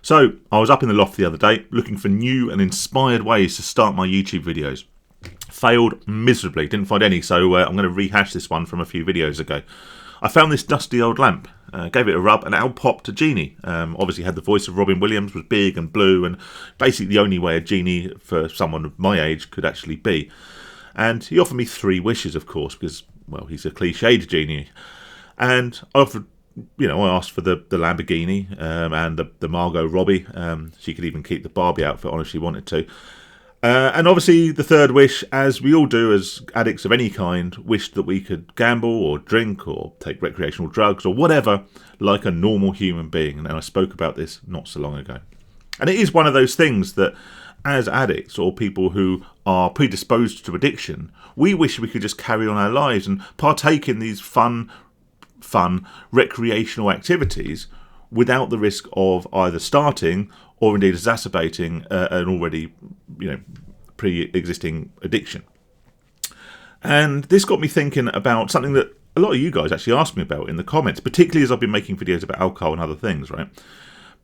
So I was up in the loft the other day looking for new and inspired ways to start my YouTube videos. Failed miserably, didn't find any, so I'm going to rehash this one from a few videos ago. I found this dusty old lamp, gave it a rub, and out popped a genie. Obviously had the voice of Robin Williams, was big and blue, and basically the only way a genie for someone of my age could actually be. And he offered me 3 wishes, of course, because, well, he's a cliched genie. And I offered, I asked for the Lamborghini and the Margot Robbie. She could even keep the Barbie outfit on if she wanted to. And obviously the 3rd wish, as we all do as addicts of any kind, wished that we could gamble or drink or take recreational drugs or whatever like a normal human being. And I spoke about this not so long ago. And it is one of those things that as addicts or people who are predisposed to addiction, we wish we could just carry on our lives and partake in these fun recreational activities without the risk of either starting or indeed exacerbating an already, pre-existing addiction. And this got me thinking about something that a lot of you guys actually asked me about in the comments, particularly as I've been making videos about alcohol and other things, right?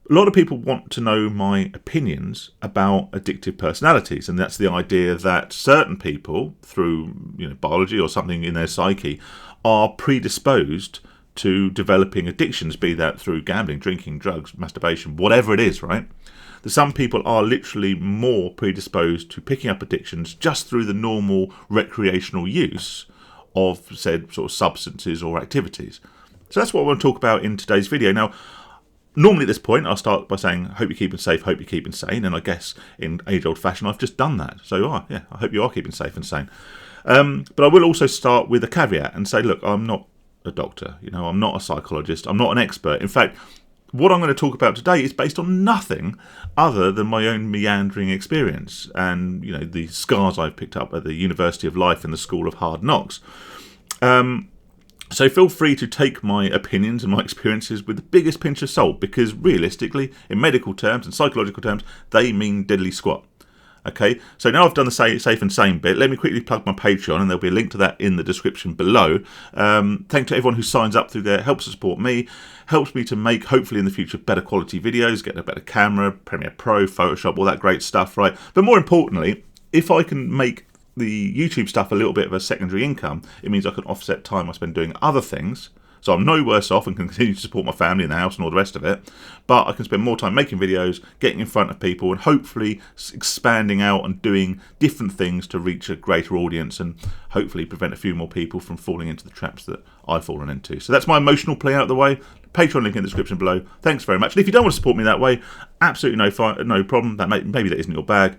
A lot of people want to know my opinions about addictive personalities, and that's the idea that certain people, through biology or something in their psyche, are predisposed to developing addictions, be that through gambling, drinking, drugs, masturbation, whatever it is, right? That some people are literally more predisposed to picking up addictions just through the normal recreational use of said sort of substances or activities. So that's what I want to talk about in today's video. Now, normally at this point, I'll start by saying, hope you're keeping safe, hope you're keeping sane. And I guess in age-old fashion, I've just done that. So, I hope you are keeping safe and sane. But I will also start with a caveat and say, look, I'm not a doctor, I'm not a psychologist, I'm not an expert. In fact, what I'm going to talk about today is based on nothing other than my own meandering experience and, the scars I've picked up at the University of Life and the School of Hard Knocks. So feel free to take my opinions and my experiences with the biggest pinch of salt, because realistically, in medical terms and psychological terms, they mean diddly squat. Okay, so now I've done the safe and sane bit, let me quickly plug my Patreon, and there'll be a link to that in the description below. Thank to everyone who signs up through there, helps to support me, helps me to make, hopefully in the future, better quality videos, get a better camera, Premiere Pro, Photoshop, all that great stuff, right? But more importantly, if I can make the YouTube stuff a little bit of a secondary income, it means I can offset time I spend doing other things. So I'm no worse off and can continue to support my family in the house and all the rest of it. But I can spend more time making videos, getting in front of people, and hopefully expanding out and doing different things to reach a greater audience and hopefully prevent a few more people from falling into the traps that I've fallen into. So that's my emotional play out of the way. Patreon link in the description below. Thanks very much. And if you don't want to support me that way, absolutely no problem. Maybe that isn't your bag.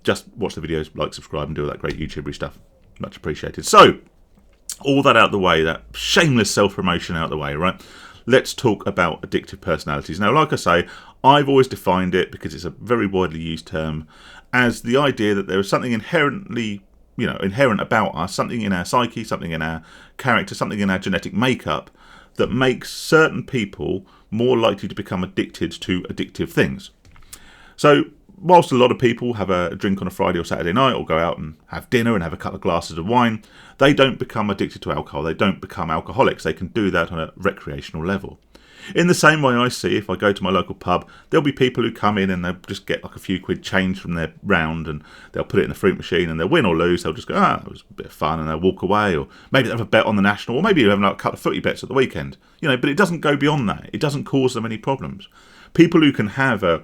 Just watch the videos, like, subscribe, and do all that great YouTubery stuff. Much appreciated. So, all that out the way, that shameless self-promotion out the way, right? Let's talk about addictive personalities. Now, like I say, I've always defined it, because it's a very widely used term, as the idea that there is something inherent about us, something in our psyche, something in our character, something in our genetic makeup that makes certain people more likely to become addicted to addictive things. So, whilst a lot of people have a drink on a Friday or Saturday night, or go out and have dinner and have a couple of glasses of wine, they don't become addicted to alcohol. They don't become alcoholics. They can do that on a recreational level. In the same way I see, if I go to my local pub, there'll be people who come in and they'll just get like a few quid change from their round, and they'll put it in the fruit machine, and they'll win or lose. They'll just go, it was a bit of fun, and they'll walk away. Or maybe they'll have a bet on the national, or maybe they'll have a couple of footy bets at the weekend. But it doesn't go beyond that. It doesn't cause them any problems. People who can have a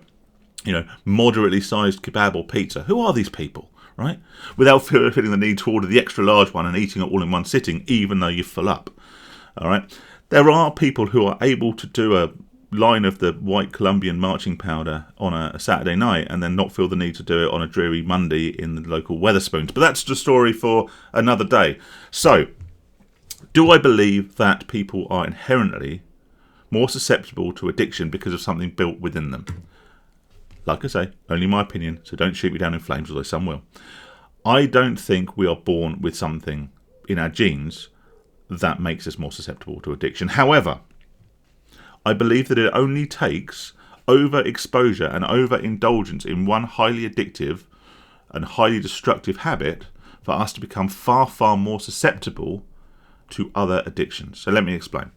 moderately sized kebab or pizza. Who are these people, right? Without feeling the need to order the extra large one and eating it all in one sitting, even though you're full up. All right. There are people who are able to do a line of the white Colombian marching powder on a Saturday night and then not feel the need to do it on a dreary Monday in the local Wetherspoons. But that's the story for another day. So, do I believe that people are inherently more susceptible to addiction because of something built within them? Like I say, only my opinion, so don't shoot me down in flames, although some will. I don't think we are born with something in our genes that makes us more susceptible to addiction. However, I believe that it only takes overexposure and overindulgence in one highly addictive and highly destructive habit for us to become far, far more susceptible to other addictions. So let me explain.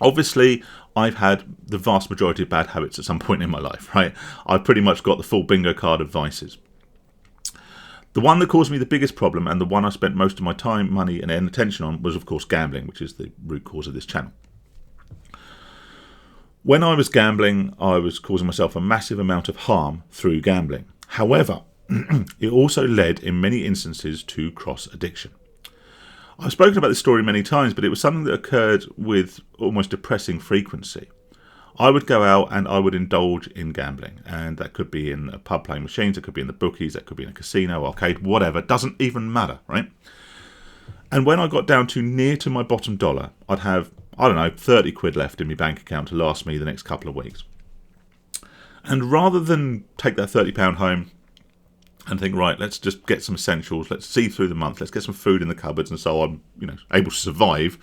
Obviously, I've had the vast majority of bad habits at some point in my life, right? I've pretty much got the full bingo card of vices. The one that caused me the biggest problem, and the one I spent most of my time, money, and attention on, was, of course, gambling, which is the root cause of this channel. When I was gambling, I was causing myself a massive amount of harm through gambling. However, it also led, in many instances, to cross-addiction. I've spoken about this story many times, but it was something that occurred with almost depressing frequency. I would go out and I would indulge in gambling, and that could be in a pub playing machines, it could be in the bookies, that could be in a casino, arcade, whatever, doesn't even matter, right? And when I got down to near to my bottom dollar, I'd have, 30 quid left in my bank account to last me the next couple of weeks. And rather than take that £30 home and think, right, let's just get some essentials, let's see through the month, let's get some food in the cupboards, and so I'm, able to survive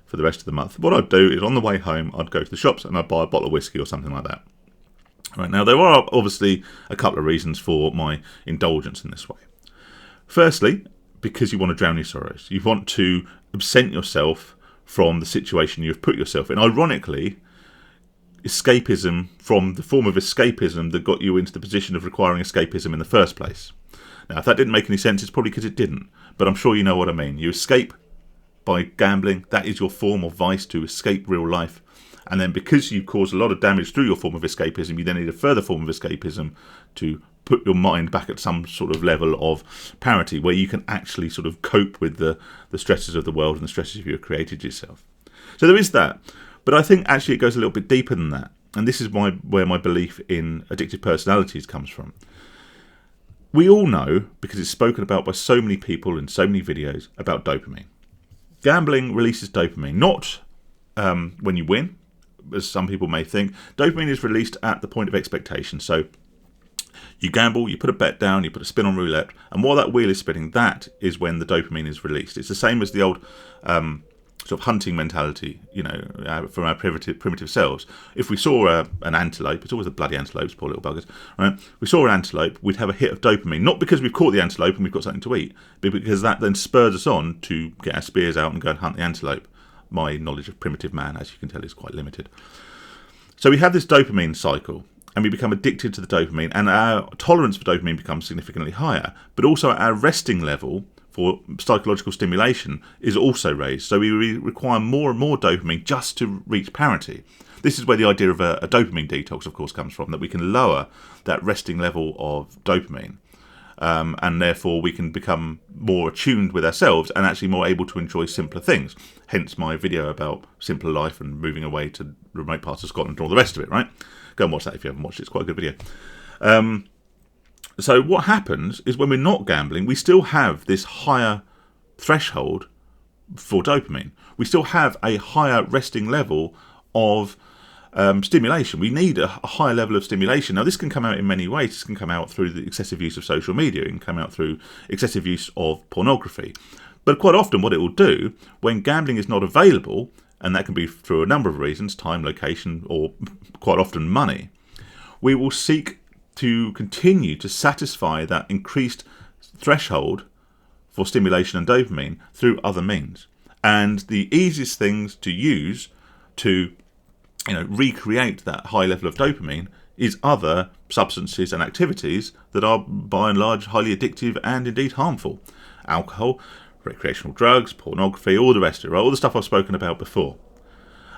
for the rest of the month. What I'd do is, on the way home, I'd go to the shops and I'd buy a bottle of whiskey or something like that. Right, now, there are obviously a couple of reasons for my indulgence in this way. Firstly, because you want to drown your sorrows. You want to absent yourself from the situation you've put yourself in. Ironically, escapism from the form of escapism that got you into the position of requiring escapism in the first place. Now, if that didn't make any sense, it's probably because it didn't, but I'm sure you know what I mean. You escape by gambling. That is your form of vice, to escape real life. And then because you cause a lot of damage through your form of escapism, you then need a further form of escapism to put your mind back at some sort of level of parity where you can actually sort of cope with the stresses of the world and the stresses you have created yourself. So there is that. But I think actually it goes a little bit deeper than that. And this is where my belief in addictive personalities comes from. We all know, because it's spoken about by so many people in so many videos, about dopamine. Gambling releases dopamine, not when you win, as some people may think. Dopamine is released at the point of expectation. So you gamble, you put a bet down, you put a spin on roulette, and while that wheel is spinning, that is when the dopamine is released. It's the same as the old sort of hunting mentality, from our primitive selves. If we saw an antelope, it's always the bloody antelopes, poor little buggers, right? We saw an antelope, we'd have a hit of dopamine, not because we've caught the antelope and we've got something to eat, but because that then spurs us on to get our spears out and go and hunt the antelope. My knowledge of primitive man, as you can tell, is quite limited. So we have this dopamine cycle, and we become addicted to the dopamine, and our tolerance for dopamine becomes significantly higher, but also our resting level for psychological stimulation is also raised. So we require more and more dopamine just to reach parity. This is where the idea of a dopamine detox, of course, comes from, that we can lower that resting level of dopamine. And therefore we can become more attuned with ourselves and actually more able to enjoy simpler things. Hence my video about simpler life and moving away to remote parts of Scotland and all the rest of it, right? Go and watch that if you haven't watched it. It's quite a good video. So what happens is when we're not gambling, we still have this higher threshold for dopamine. We still have a higher resting level of stimulation. We need a higher level of stimulation. Now, this can come out in many ways. This can come out through the excessive use of social media. It can come out through excessive use of pornography. But quite often what it will do, when gambling is not available, and that can be through a number of reasons, time, location, or quite often money, we will seek to continue to satisfy that increased threshold for stimulation and dopamine through other means. And the easiest things to use to recreate that high level of dopamine is other substances and activities that are by and large highly addictive and indeed harmful. Alcohol, recreational drugs, pornography, all the rest of it, right? All the stuff I've spoken about before.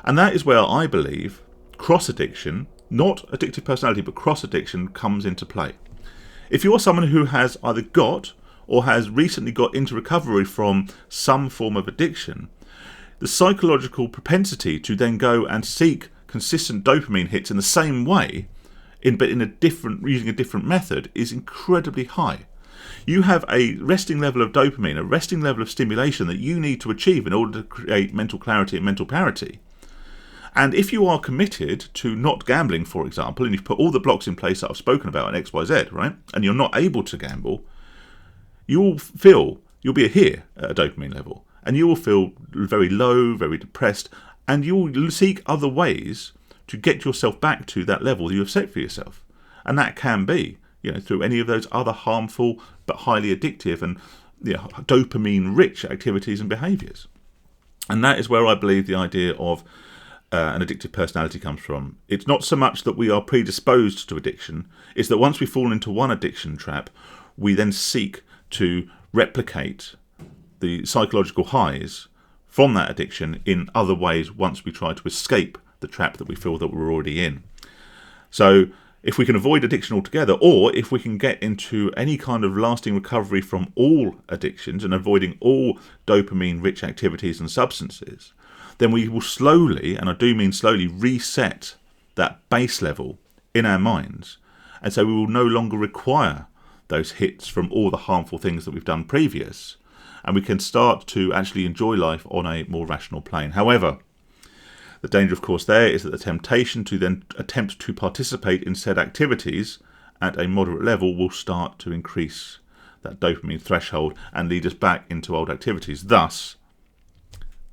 And that is where I believe cross-addiction, not addictive personality, but cross-addiction comes into play. If you're someone who has either got or has recently got into recovery from some form of addiction, the psychological propensity to then go and seek consistent dopamine hits in the same way, but using a different method, is incredibly high. You have a resting level of dopamine, a resting level of stimulation that you need to achieve in order to create mental clarity and mental parity. And if you are committed to not gambling, for example, and you've put all the blocks in place that I've spoken about in XYZ, right, and you're not able to gamble, you'll be here at a dopamine level, and you will feel very low, very depressed, and you will seek other ways to get yourself back to that level that you have set for yourself. And that can be, through any of those other harmful but highly addictive and dopamine-rich activities and behaviours. And that is where I believe the idea of an addictive personality comes from. It's not so much that we are predisposed to addiction, it's that once we fall into one addiction trap, we then seek to replicate the psychological highs from that addiction in other ways once we try to escape the trap that we feel that we're already in. So if we can avoid addiction altogether, or if we can get into any kind of lasting recovery from all addictions and avoiding all dopamine-rich activities and substances, then we will slowly, and I do mean slowly, reset that base level in our minds. And so we will no longer require those hits from all the harmful things that we've done previous. And we can start to actually enjoy life on a more rational plane. However, the danger, of course, there is that the temptation to then attempt to participate in said activities at a moderate level will start to increase that dopamine threshold and lead us back into old activities. Thus,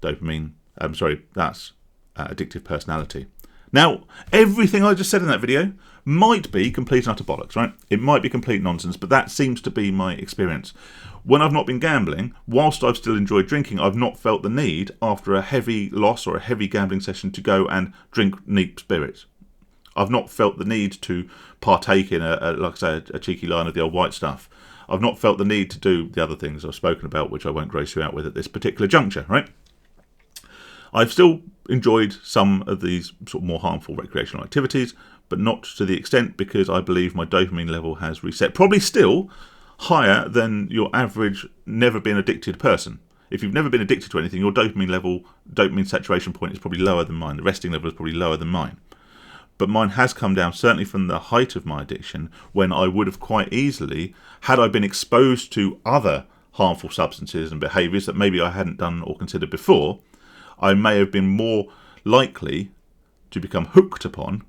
that's addictive personality. Now, everything I just said in that video might be complete and utter bollocks, right? It might be complete nonsense, but that seems to be my experience. When I've not been gambling, whilst I've still enjoyed drinking, I've not felt the need after a heavy loss or a heavy gambling session to go and drink neat spirits. I've not felt the need to partake in a cheeky line of the old white stuff. I've not felt the need to do the other things I've spoken about, which I won't gross you out with at this particular juncture, right? I've still enjoyed some of these sort of more harmful recreational activities, but not to the extent, because I believe my dopamine level has reset. Probably still higher than your average never been addicted person. If you've never been addicted to anything, your dopamine saturation point is probably lower than mine. The resting level is probably lower than mine. But mine has come down, certainly from the height of my addiction, when I would have quite easily, had I been exposed to other harmful substances and behaviours that maybe I hadn't done or considered before, I may have been more likely to become hooked upon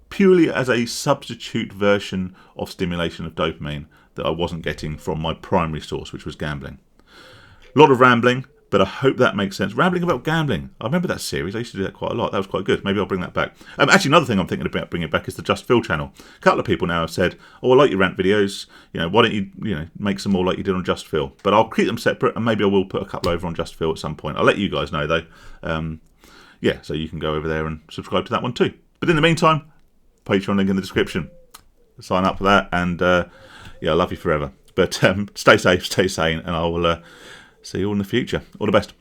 purely as a substitute version of stimulation of dopamine that I wasn't getting from my primary source, which was gambling. A lot of rambling, but I hope that makes sense. Rambling about gambling. I remember that series. I used to do that quite a lot. That was quite good. Maybe I'll bring that back. Actually, another thing I'm thinking about bringing back is the Just Phil channel. A couple of people now have said, "Oh, I like your rant videos. Why don't you, make some more like you did on Just Phil?" But I'll keep them separate, and maybe I will put a couple over on Just Phil at some point. I'll let you guys know though. So you can go over there and subscribe to that one too. But in the meantime, Patreon link in the description. Sign up for that, and I love you forever. But stay safe, stay sane, and I will see you all in the future. All the best.